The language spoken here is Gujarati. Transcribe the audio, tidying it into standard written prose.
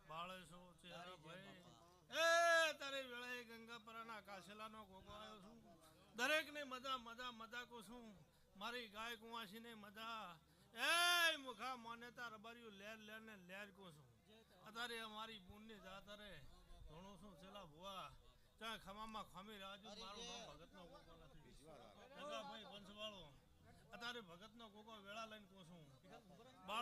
બાળેશો ચેહરા ભાઈ એ તારે વેળાએ ગંગાપરાના કાશેલાનો ગોગો આવ્યો છું દરેક ને મજા મજા મજા કો છું મારી ગાય કુંવાસી ને મજા એ મુખા માન્યતા રબારીયું લેર લેર ને લેર કો છું અત્યારે અમારી બૂનની જાતરે ધોણું છું છેલ્લા ભુવા ત્યાં ખમામાં ખમી રાજુ મારું નામ ભગતનો ગોગો નથી ગંગાભાઈ બંસવાળો અત્યારે ભગતનો ગોગો વેળા લઈને કો છું